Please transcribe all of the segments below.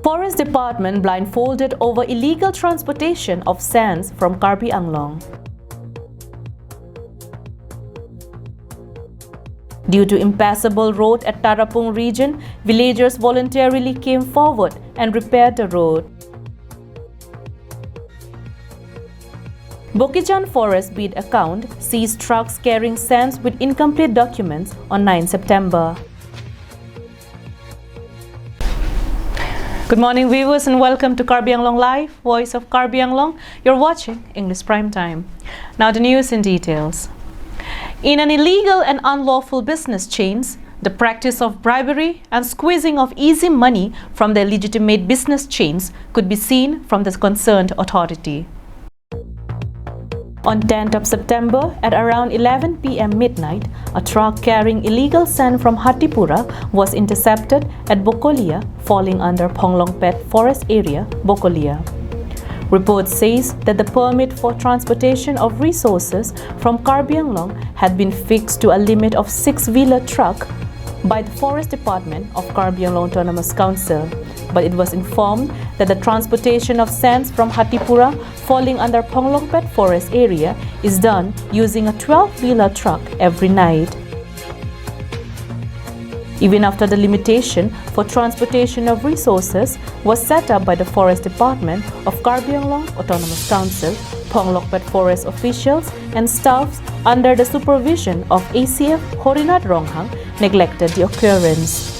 Forest Department blindfolded over illegal transportation of sands from Karbi Anglong. Due to impassable road at Tarapung region, villagers voluntarily came forward and repaired the road. Bokijan Forest Beat account seized trucks carrying sands with incomplete documents on 9 September. Good morning viewers and welcome to Karbi Anglong Live, Voice of Karbi Anglong. You're watching English Prime Time. Now the news in details. In an illegal and unlawful business chains, the practice of bribery and squeezing of easy money from the legitimate business chains could be seen from the concerned authority. On 10th of September, at around 11 p.m. midnight, a truck carrying illegal sand from Hatipura was intercepted at Bokolia, falling under Ponglongpet Forest Area, Bokolia. Report says that the permit for transportation of resources from Karbi Anglong had been fixed to a limit of 6-wheeler truck by the Forest Department of Karbi Anglong Autonomous Council, but it was informed that the transportation of sands from Hatipura falling under Ponglongpet Forest Area is done using a 12-wheeler truck every night. Even after the limitation for transportation of resources was set up by the Forest Department of Karbi Anglong Autonomous Council, Ponglongpet Forest officials and staffs under the supervision of ACF Horinat Ronghang neglected the occurrence.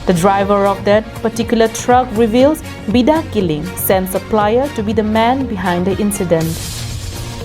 The driver of that particular truck reveals Bida Killing sent supplier to be the man behind the incident.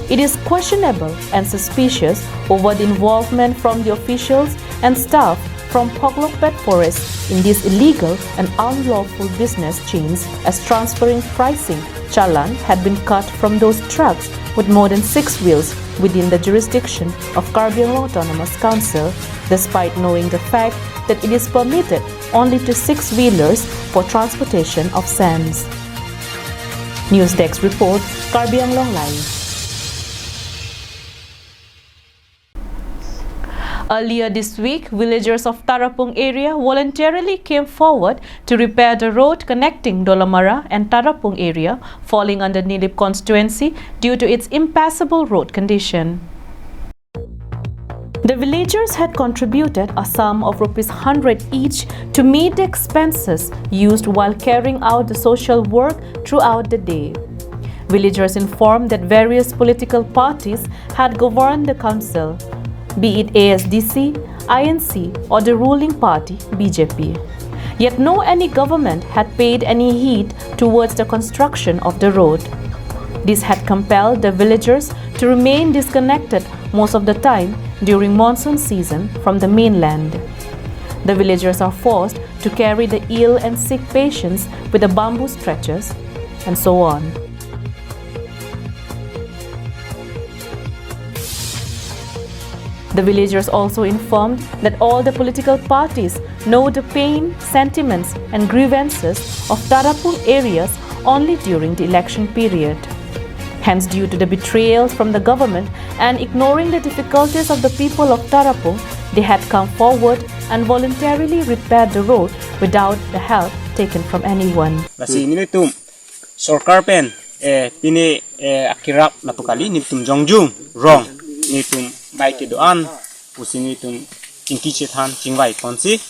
It is questionable and suspicious over the involvement from the officials and staff from Ponglongpet Forest in these illegal and unlawful business chains, as transferring pricing challan had been cut from those trucks with more than 6 wheels within the jurisdiction of Karbi Anglong Autonomous Council, despite knowing the fact that it is permitted only to 6-wheelers for transportation of sands. News Desk report, Karbi Anglong Live. Earlier this week, villagers of Tarapung area voluntarily came forward to repair the road connecting Dolamara and Tarapung area, falling under Nilip constituency due to its impassable road condition. The villagers had contributed a sum of ₹100 each to meet the expenses used while carrying out the social work throughout the day. Villagers informed that various political parties had governed the council, be it ASDC, INC or the ruling party BJP. Yet any government had paid any heed towards the construction of the road. This had compelled the villagers to remain disconnected most of the time during monsoon season from the mainland. The villagers are forced to carry the ill and sick patients with the bamboo stretchers and so on. The villagers also informed that all the political parties know the pain, sentiments and grievances of Tarapung areas only during the election period. Hence, due to the betrayals from the government and ignoring the difficulties of the people of Tarapung, they had come forward and voluntarily repaired the road without the help taken from anyone. Sorkar pen pini akirap napukali nitum jongjung wrong nitum baik doan pusing nitum tingki cethan cingwai konsi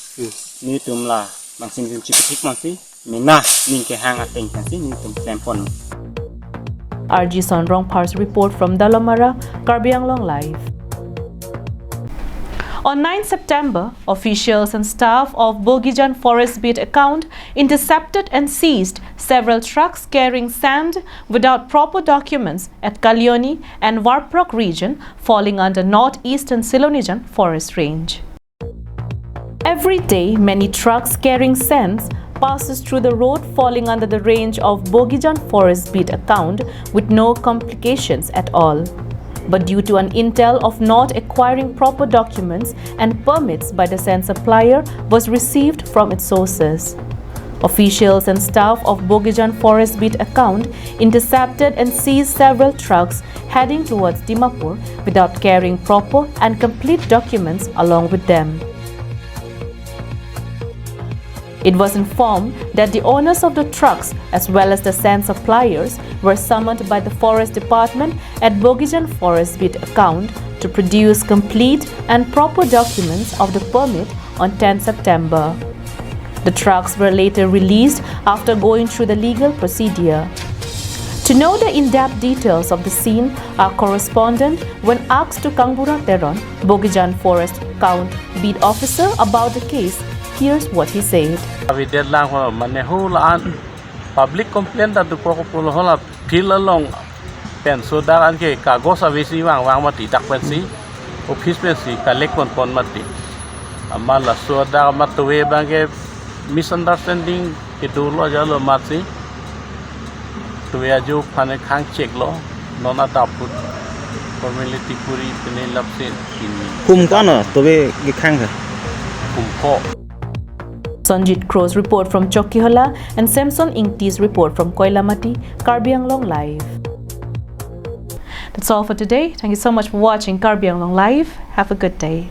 nitum la mangsing cipitik mangsi mena ningke hang ateng kansi nitum tempon. RG Sonrong Pars report from Dalamara, Karbi Anglong Live. On 9 September, officials and staff of Bokijan Forest Beat account intercepted and seized several trucks carrying sand without proper documents at Kalyoni and Warprok region, falling under northeastern Silonijan forest range. Every day, many trucks carrying sands passes through the road falling under the range of Bokijan Forest Beat account with no complications at all. But due to an intel of not acquiring proper documents and permits by the sand supplier was received from its sources. Officials and staff of Bokijan Forest Beat account intercepted and seized several trucks heading towards Dimapur without carrying proper and complete documents along with them. It was informed that the owners of the trucks as well as the sand suppliers were summoned by the Forest Department at Bogijan Forest Bid account to produce complete and proper documents of the permit on 10 September. The trucks were later released after going through the legal procedure. To know the in-depth details of the scene, our correspondent, when asked to Kangbura Teron, Bogijan Forest Count Bid officer about the case, here's what he said. We did public complaint that the Pokopolo fill along pen so that anke kagos avisi wang mati takpensi office pensi collect kon mati amala so da matwe bange misunderstanding itu lo jalo mati to ya jo phane khang check lo nona taput formality puri pene lapse kum kana tobe gi khang ha kum ko. Sanjit Crow's report from Chokkihola and Samson Ingti's report from Koilamati, Karbi Anglong Live. That's all for today. Thank you so much for watching Karbi Anglong Live. Have a good day.